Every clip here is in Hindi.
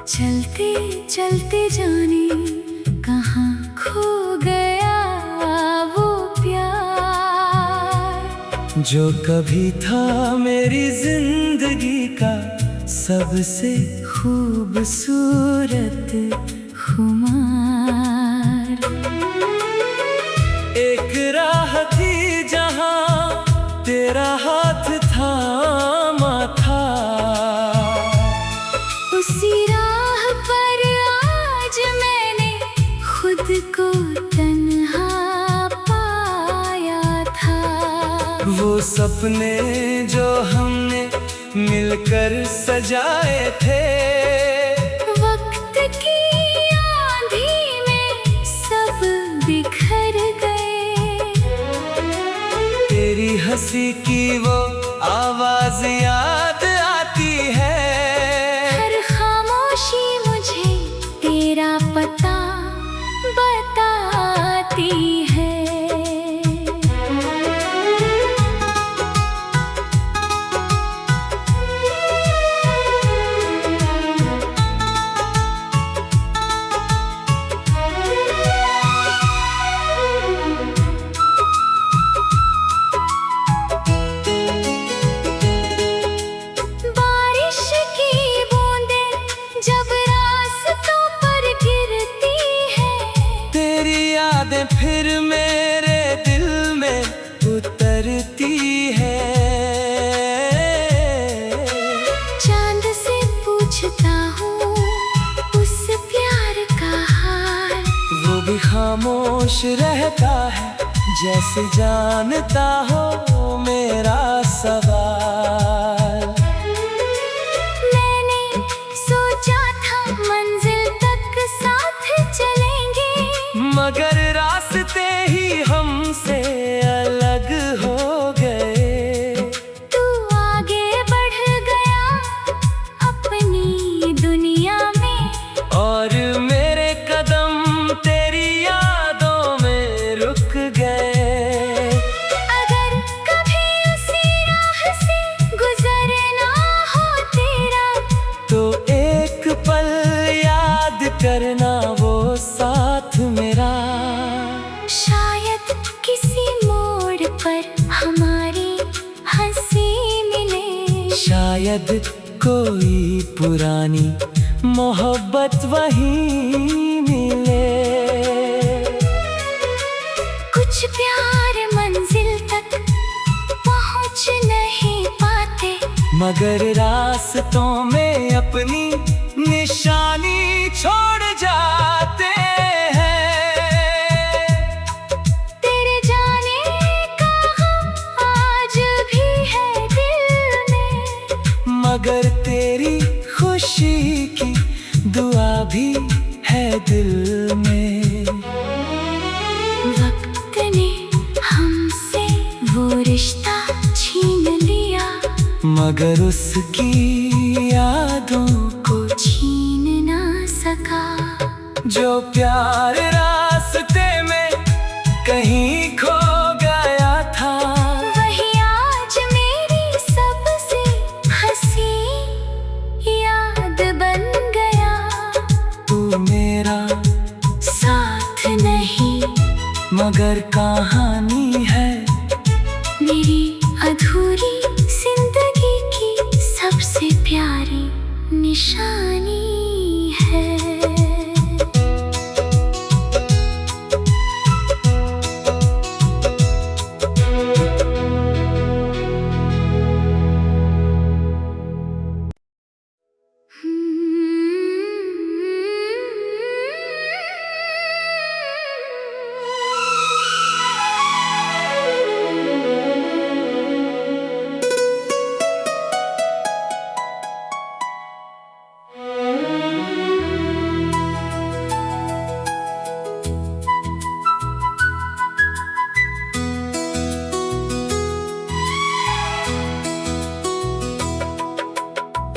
चलते चलते जाने कहाँ खो गया वो प्यार, जो कभी था मेरी जिंदगी का सबसे खूबसूरत खुमार। एक राह थी जहाँ तेरा हाथ थामा था, उसी राह पर आज मैंने खुद को तन्हा पाया था। वो सपने जो हमने मिलकर सजाए थे, वक्त की आंधी में सब बिखर गए। तेरी हंसी की वो आवाज याद आती है, हर खामोशी मुझे तेरा पता बताती है। फिर मेरे दिल में उतरती है। चांद से पूछता हूँ उस प्यार का हाल, वो भी खामोश रहता है जैसे जानता हो मेरा सवाल। मैंने सोचा था मंजिल तक साथ चलेंगे, मगर रास्ते ही हमसे अलग हो गए। तू आगे बढ़ गया अपनी दुनिया में, और मेरे कदम तेरी यादों में रुक गए। अगर कभी उसी राह से गुजरना हो तेरा, तो एक पल याद करना वो साथ मेरा। शायद किसी मोड़ पर हमारी हंसी मिले, शायद कोई पुरानी मोहब्बत वहीं मिले। कुछ प्यार मंजिल तक पहुंच नहीं पाते, मगर रास्तों में अपनी निशानी छोड़ जाते हैं। तेरे जाने का गम आज भी है दिल में, मगर तेरी खुशी की दुआ भी है दिल में। वक्त ने हमसे वो रिश्ता छीन लिया, मगर उसकी यादों को छीन ना सका। जो प्यार रास्ते में कहीं खो गया था, वही आज मेरी सबसे हंसी याद बन गया। तू मेरा साथ नहीं मगर कहानी है, मेरी अधूरी जिंदगी की सबसे प्यारी निशानी है।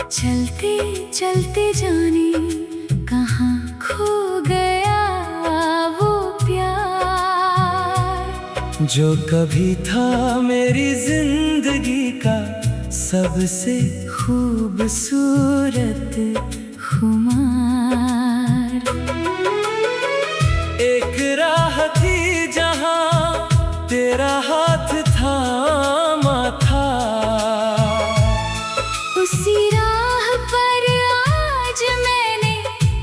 चलते चलते जाने कहाँ खो गया वो प्यार, जो कभी था मेरी जिंदगी का सबसे खूबसूरत खुमार। एक राह थी जहां तेरा हाथ थामा था, उसी राह पर आज मैंने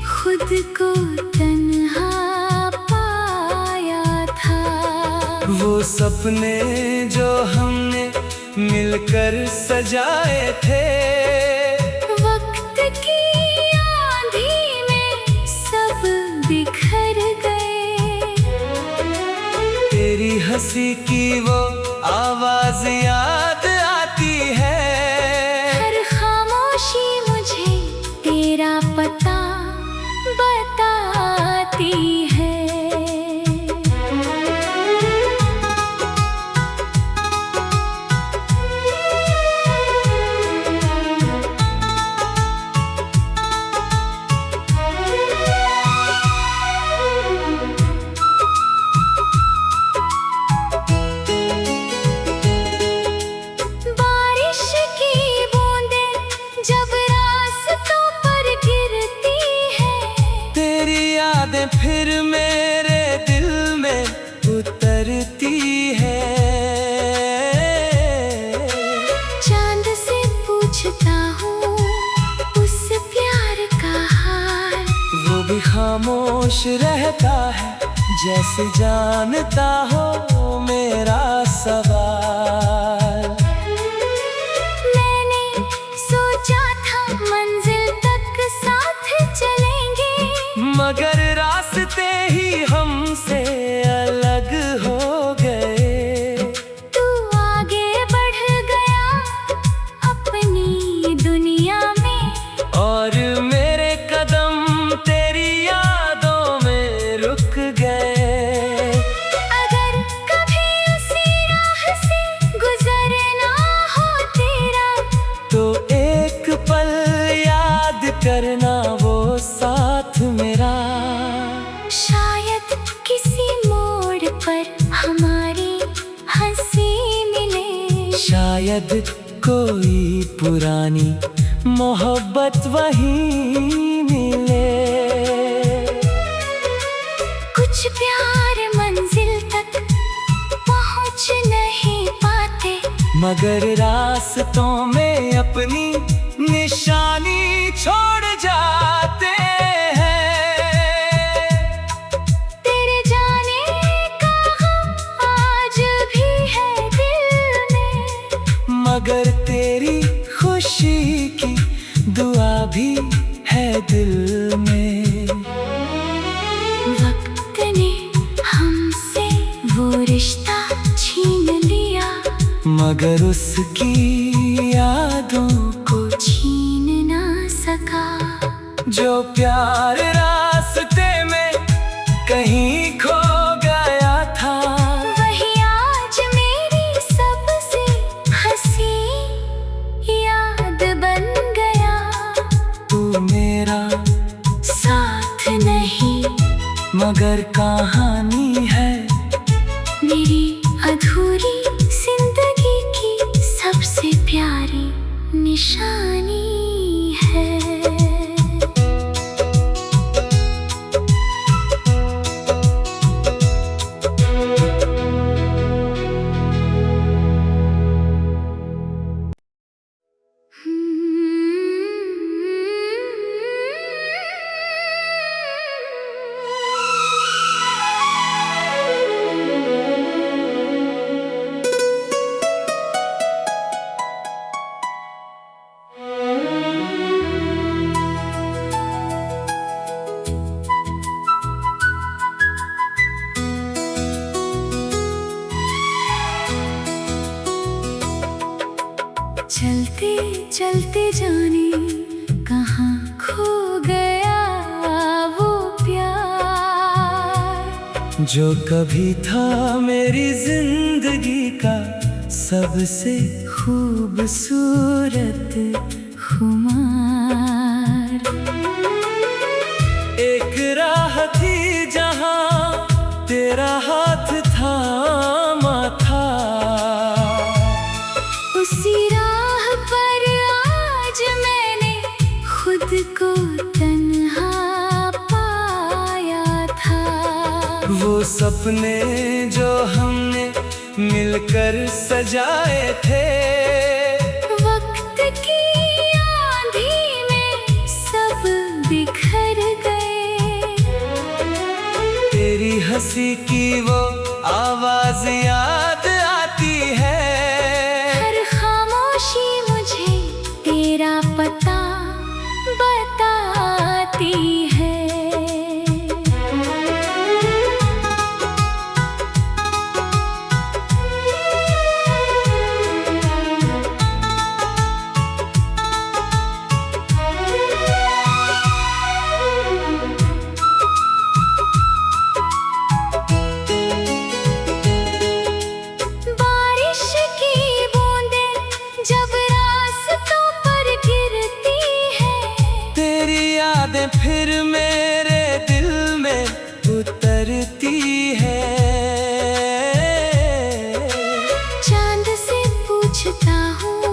खुद को तन्हा पाया था। वो सपने जो हमने मिलकर सजाए थे, वक्त की आंधी में सब बिखर गए। तेरी हंसी की वो आवाज याद आती है, हर खामोशी मुझे तेरा पता बताती है। बारिश की बूंदें जब रास्तों पर गिरती है, तेरी यादें फिर मेरे दिल में उतरती है। चांद से पूछता हूँ उस प्यार का हाल, वो भी खामोश रहता है जैसे जानता हो मेरा सवाल। मैंने सोचा था मंजिल तक साथ चलेंगे, मगर रास्ते ही हमसे अलग हो गए। तू आगे बढ़ गया अपनी दुनिया में, और मेरे कदम तेरी यादों में रुक गए। अगर कभी उसी राह से गुजरना हो तेरा, तो एक पल याद करना वो साथ मेरा। शायद किसी मोड़ पर हमारी हंसी मिले, शायद कोई पुरानी मोहब्बत वहीं मिले। कुछ प्यार मंजिल तक पहुंच नहीं पाते, मगर रास्तों में अपनी निशानी छोड़ जाते हैं। तेरे जाने का गम आज भी है दिल में, मगर तेरी खुशी की दुआ भी है दिल में। वक्त ने हमसे वो रिश्ता छीन लिया, मगर उसकी यादों को छीन ना सका। जो प्यार रास्ते में कहीं खो गया था, वही आज मेरी सबसे हंसी याद बन गया। तू मेरा साथ नहीं मगर कहानी है, मेरी अधूरी जिंदगी की सबसे प्यारी निशानी है। चलते चलते जाने कहाँ खो गया वो प्यार, जो कभी था मेरी जिंदगी का सबसे खूबसूरत खुमार। एक राह थी जहां तेरा हाथ थामा था, उसी राह पर आज मैंने खुद को सपने जो हमने मिलकर सजाए थे, वक्त की आंधी में सब बिखर गए। तेरी हंसी की वो आवाज याद आती है, हर खामोशी मुझे तेरा पता बताती है। बारिश की बूंदें जब रास्तों पर गिरती है, तेरी यादें फिर मेरे दिल में उतरती है। चांद से पूछता हूँ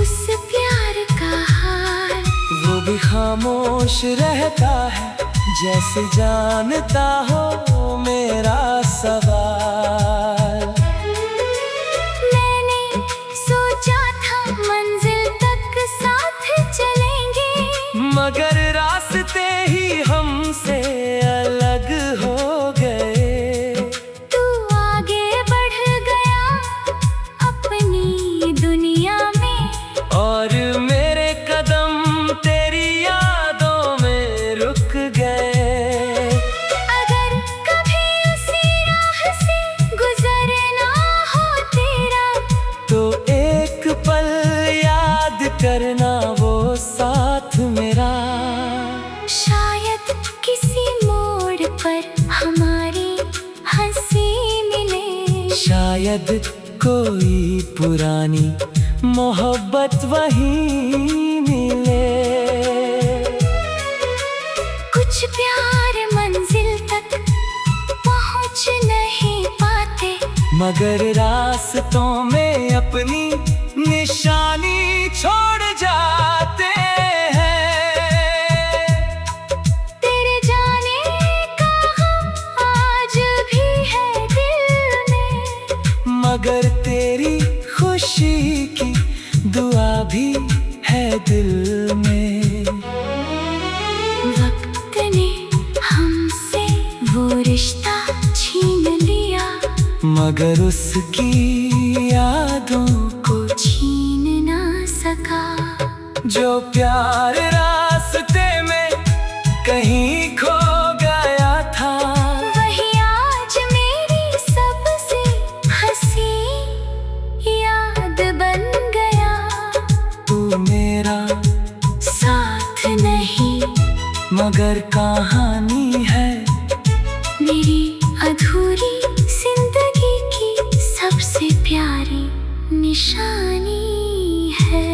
उस प्यार का हाल, वो भी खामोश रहता है जैसे जानता हो मेरा सवाल। मैंने सोचा था मंजिल तक साथ चलेंगे, मगर रास्ते ही हमसे अलग हो गए। तू आगे बढ़ गया अपनी दुनिया में, और मेरे कदम तेरी यादों में रुक गए। अगर कभी उसी राह से गुजरना हो तेरा, तो एक पल याद करना वो साथ मेरा। शायद किसी मोड़ पर हमारी हंसी मिले, शायद कोई पुरानी मोहब्बत वहीं मिले। कुछ प्यार मंजिल तक पहुंच नहीं पाते, मगर रास्तों में अपनी निशानी छोड़ जाते हैं। तेरे जाने का गम आज भी है दिल में, मगर तेरी खुशी की दुआ भी है दिल में। वक्त ने हमसे वो रिश्ता छीन लिया, मगर उसकी यादों को छीन ना सका। जो प्यार रास्ते में कहीं खो गया था, वही आज मेरी सबसे हंसी याद बन गया। तू मेरा साथ नहीं मगर कहानी है, मेरी अधूरी जिंदगी की सबसे प्यारी निशानी है।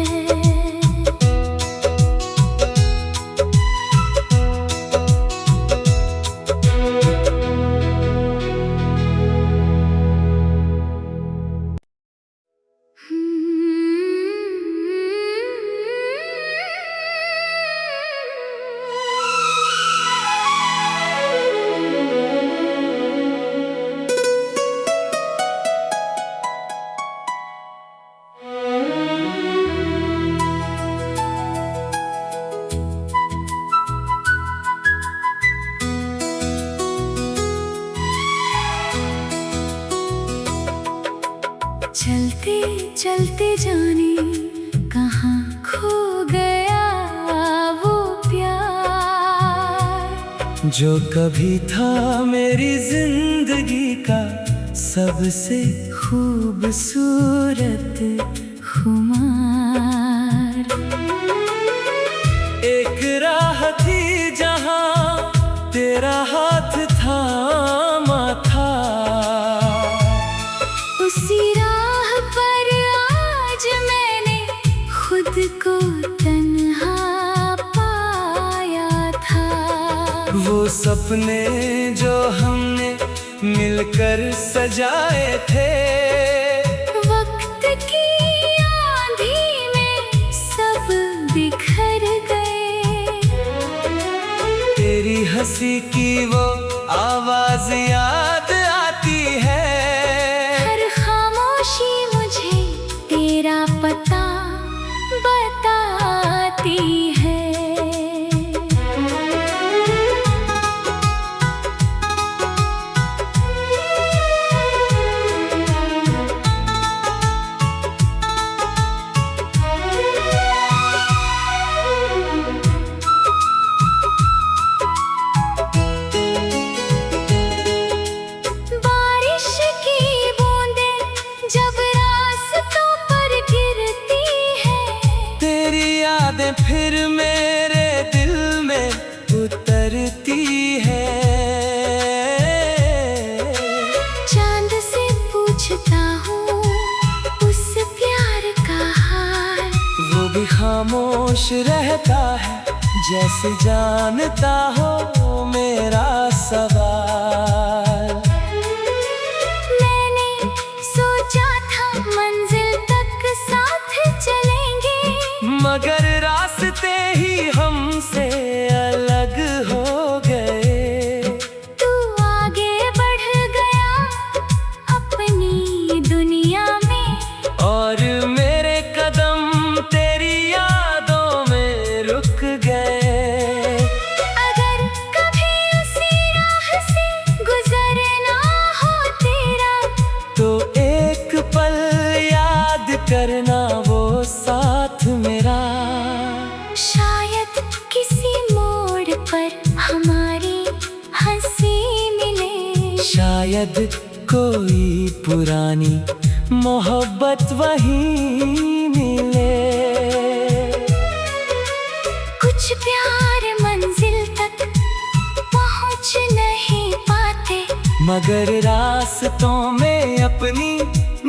चलते चलते जाने कहाँ खो गया वो प्यार, जो कभी था मेरी जिंदगी का सबसे खूबसूरत खुमार। एक राह थी जहाँ तेरा हाथ थामा था, उसी राह पर आज मैंने खुद को तन्हा पाया था। वो सपने जो हमने मिलकर सजाए थे, वक्त की आंधी में सब बिखर गए। तेरी हंसी की वो आवाज याद रहता है, जैसे जानता हो मेरा सवाल। मैंने सोचा था मंजिल तक साथ चलेंगे, मगर रास्ते ही हमसे अलग हो गए। तू आगे बढ़ गया अपनी दुनिया में, और मेरे कदम तेरी यादों में रुक गए। अगर कभी उसी राह से गुजरना हो तेरा, तो एक पल याद करना वो साथ मेरा। शायद किसी मोड़ पर हमारी हंसी मिले, शायद कोई पुरानी मोहब्बत वहीं मिले। कुछ प्यार मंजिल तक पहुंच नहीं पाते, मगर रास्तों में अपनी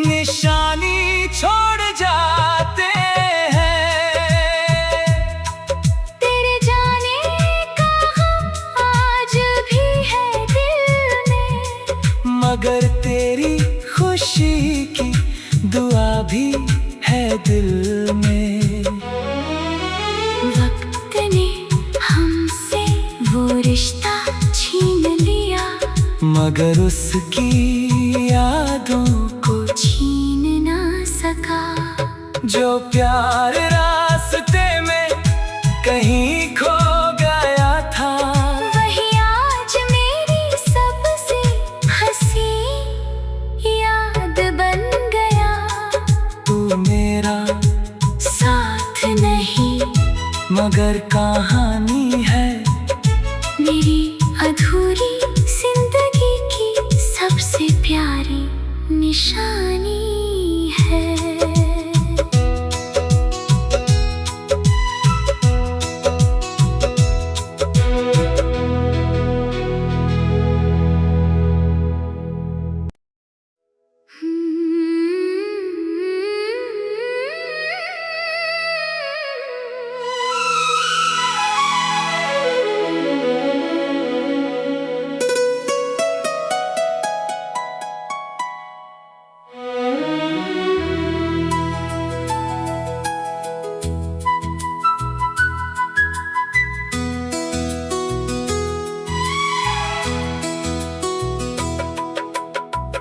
निशानी छोड़ जाते हैं। तेरे जाने का गम आज भी है दिल में, मगर तेरी खुशी की दुआ भी है दिल में। वक्त ने हमसे वो रिश्ता छीन लिया, मगर उसकी यादों को छीन ना सका। जो प्यार रास्ते में कहीं खो गया था, वही आज मेरी सबसे हंसी याद बन गया। तू मेरा साथ नहीं मगर कहानी है, मेरी अधूरी जिंदगी की सबसे प्यारी निशानी है।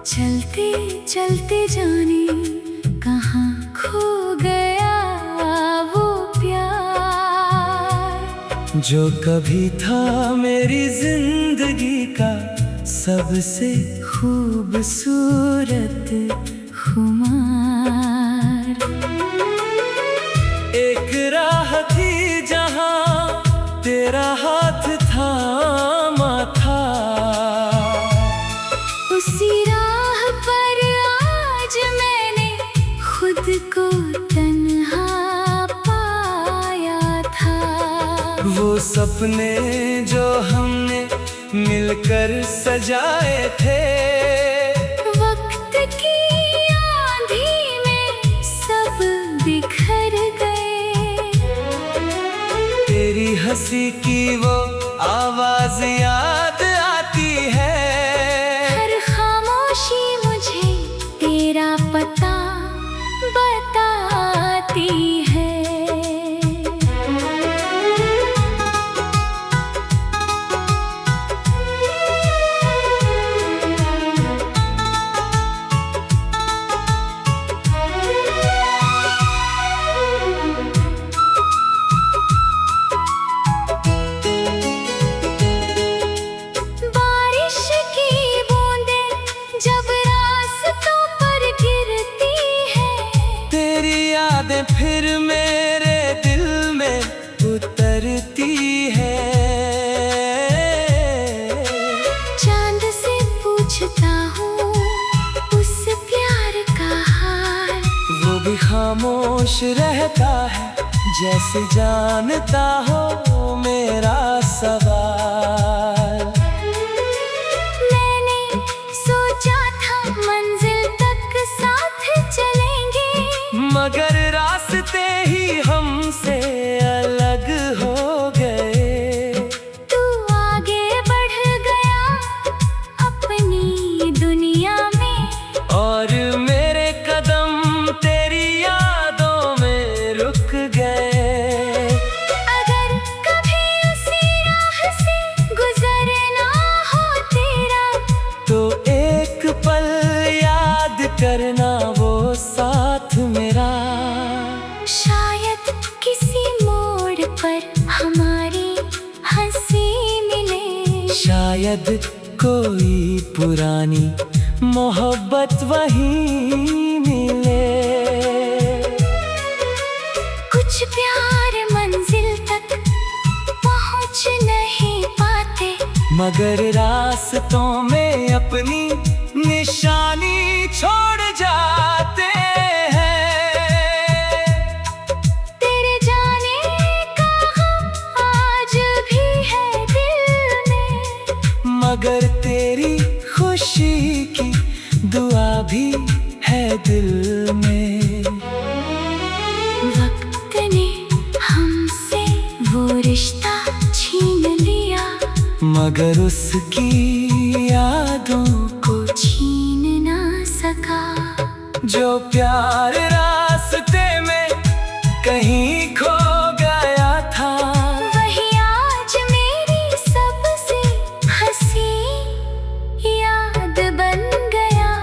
चलते चलते जाने कहाँ खो गया वो प्यार, जो कभी था मेरी जिंदगी का सबसे खूबसूरत खुमार। एक राह थी जहाँ तेरा हाथ थामा था। उसी राह पर आज मैंने खुद को तन्हा पाया था। वो सपने जो हमने मिलकर सजाए थे, वक्त की आंधी में सब बिखर गए। तेरी हंसी की वो आवाज याद आती है। हर खामोशी मुझे तेरा पता बताती है। बारिश की बूंदें जब रास्तों पर गिरती है, तेरी यादें फिर मेरे दिल में उतरती है। चांद से पूछता हूँ उस प्यार का हाल, वो भी खामोश रहता है, जैसे जानता हो मेरा सवाल। मैंने सोचा था मंजिल तक साथ चलेंगे, मगर रास्ते ही हमसे अलग शायद कोई पुरानी मोहब्बत वहीं मिले। कुछ प्यार मंजिल तक पहुंच नहीं पाते, मगर रास्तों में अपनी निशानी छोड़ जाते हैं। तेरे जाने का गम आज भी है दिल में, मगर तेरी खुशी की दुआ भी है दिल में। वक्त ने हमसे वो रिश्ता छीन लिया, मगर उसकी यादों को छीन ना सका। जो प्यार रास्ते में कहीं खो गया था, वही आज मेरी सबसे हंसी याद बन गया।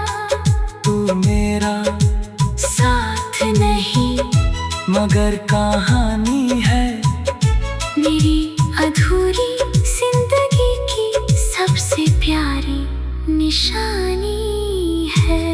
तू मेरा साथ नहीं मगर कहानी है, मेरी अधूरी जिंदगी की सबसे प्यारी निशानी है।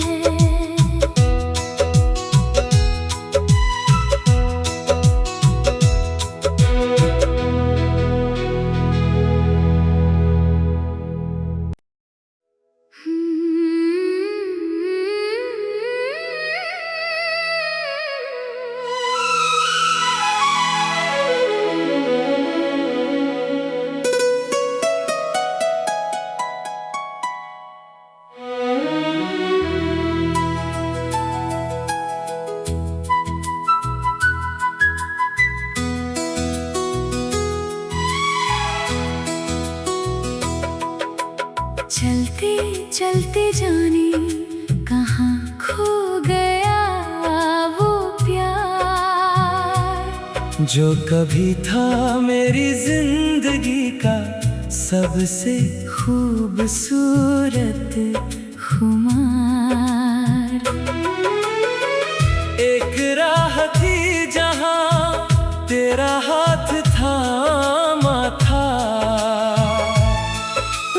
चलते चलते जाने कहाँ खो गया वो प्यार, जो कभी था मेरी जिंदगी का सबसे खूबसूरत खुमार। एक राह थी जहाँ तेरा हाथ थामा था,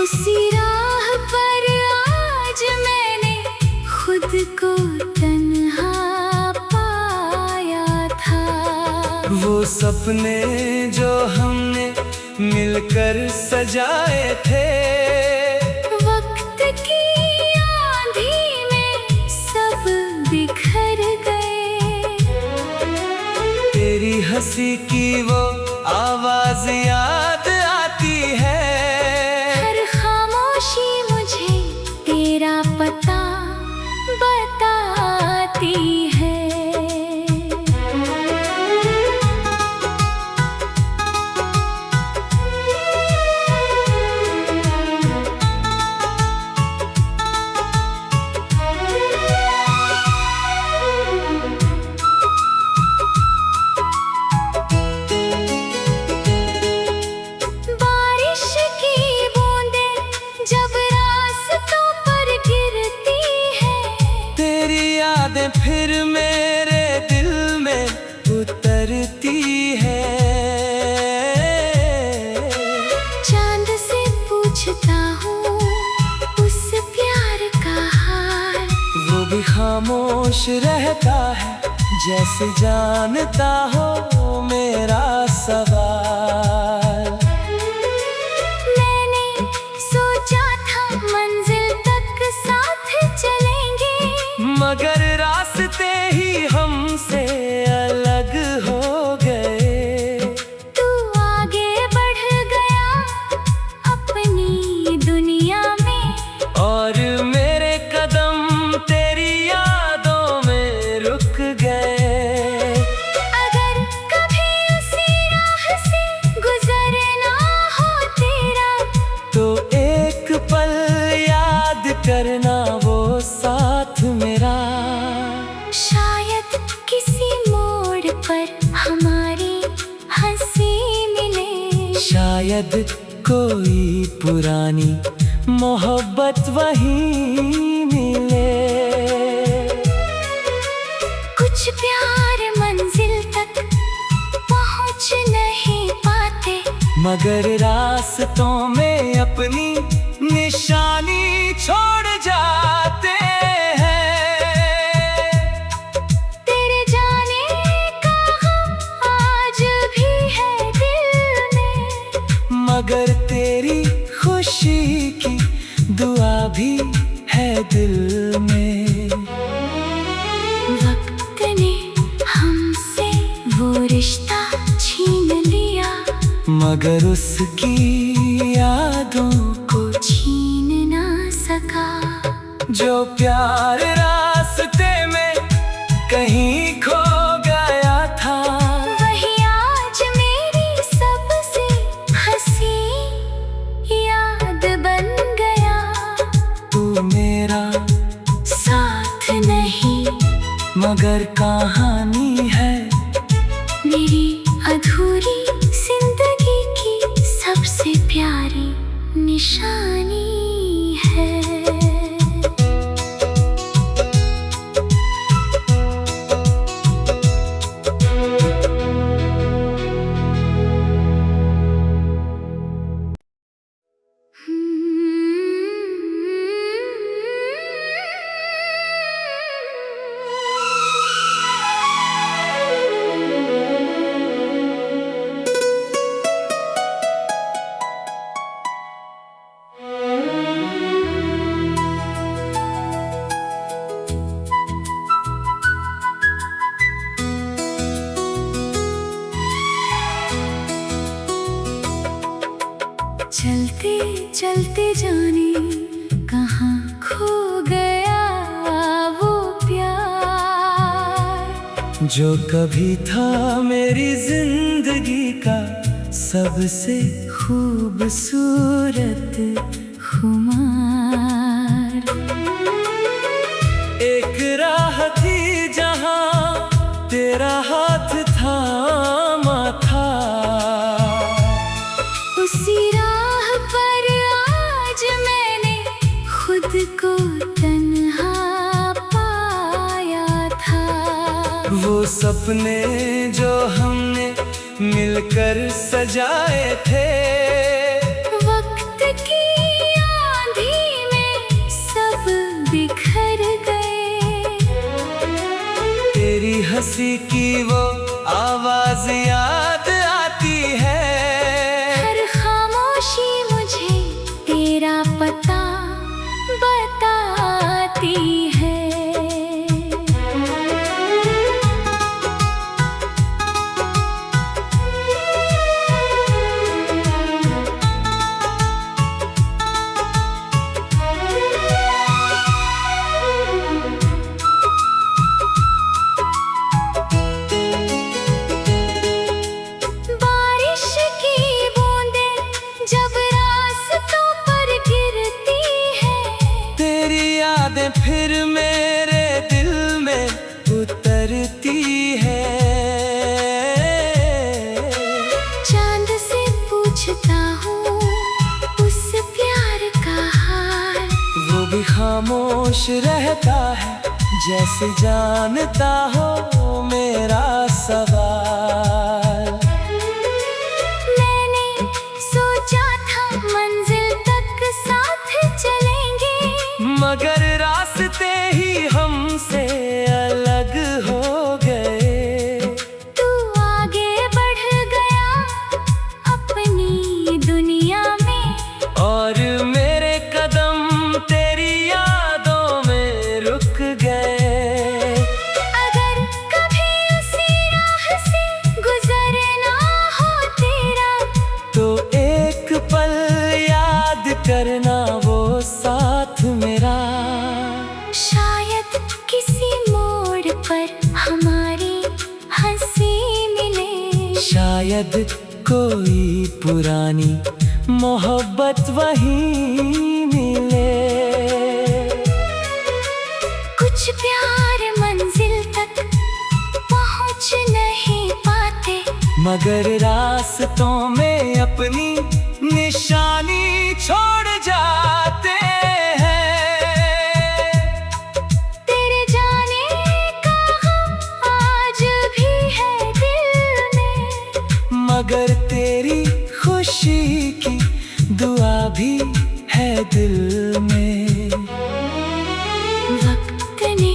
उसी राह पर आज मैंने खुद को तन्हा पाया था। वो सपने जो हमने मिलकर सजाए थे, वक्त की आंधी में सब बिखर गए। तेरी हंसी की वो आवाज याद आती है, हर खामोशी मुझे तेरा पता बताती है। बारिश की बूंदें जब रास्तों पर गिरती है, तेरी यादें फिर मेरे दिल में उतरती है। चांद से पूछता हूँ उस प्यार का हाल, वो भी खामोश रहता है जैसे जानता हो मेरा सवाल। मैंने सोचा था मंजिल तक साथ चलेंगे, मगर रास्ते ही हमसे अलग हो गए। तू आगे बढ़ गया अपनी दुनिया में, और मेरे कदम तेरी यादों में रुक गए। अगर कभी उसी राह से गुजरना हो तेरा, तो एक पल याद करना वो साथ मेरा। शायद किसी मोड़ पर हमारी हंसी मिले, शायद कोई पुरानी मोहब्बत वहीं मिले। कुछ प्यार मंजिल तक पहुंच नहीं पाते, मगर रास्तों में अपनी निशानी छोड़ जाते हैं। तेरे जाने का गम आज भी है दिल में, मगर तेरी खुशी की दुआ भी है दिल में। वक्त ने हमसे वो रिश्ता छीन लिया, मगर उसकी यादों को छीन ना सका। जो प्यार रास्ते में कहीं खो गया था, वही आज मेरी सबसे हंसी याद बन गया। तू मेरा साथ नहीं मगर कहानी है, मेरी अधूरी जिंदगी की सबसे प्यारी निशानी है। चलते चलते जाने कहाँ खो गया वो प्यार, जो कभी था मेरी जिंदगी का सबसे खूबसूरत खुमार। एक राह थी जहाँ तेरा हाथ थामा था, उसी राह पर आज मैंने खुद को तन्हा पाया था। वो सपने जो हमने मिलकर सजाए थे, वक्त की आंधी में सब बिखर गए। तेरी हंसी की वो आवाज याद आती है, हर खामोशी मुझे तेरा पता बताती है। बारिश की बूंदें जब रास्तों पर गिरती है, तेरी यादें फिर मेरे दिल में उतरती है। चांद से पूछता हूँ उस प्यार का हाल, वो भी खामोश रहता है जैसे जानता हो मेरा सवाल। मैंने सोचा था मंजिल तक साथ चलेंगे, मगर रास्ते ही हमसे अलग हो गए। तू आगे बढ़ गया अपनी दुनिया में, और मेरे कदम तेरी यादों में रुक गए। अगर कभी उसी राह से गुजरना हो तेरा, तो एक पल याद करना वो साथ मेरा। शायद किसी मोड़ पर हमारी हंसी मिले, शायद कोई पुरानी मोहब्बत वहीं मिले। कुछ प्यार मंजिल तक पहुंच नहीं पाते, मगर रास्तों में अपनी निशानी छोड़ जाते हैं। तेरे जाने का गम आज भी है दिल में, मगर तेरी खुशी की दुआ भी है है दिल में। वक्त ने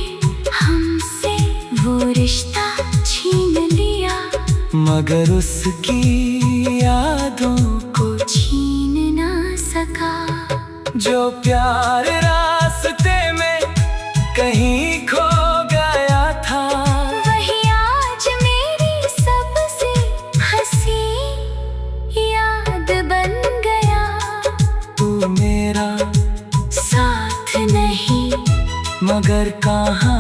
हमसे वो रिश्ता छीन लिया, मगर उसकी यादों को छीन ना सका। जो प्यार रास्ते में कहीं खो गया था, वही आज मेरी सबसे हंसी याद बन गया। तू मेरा साथ नहीं मगर कहाँ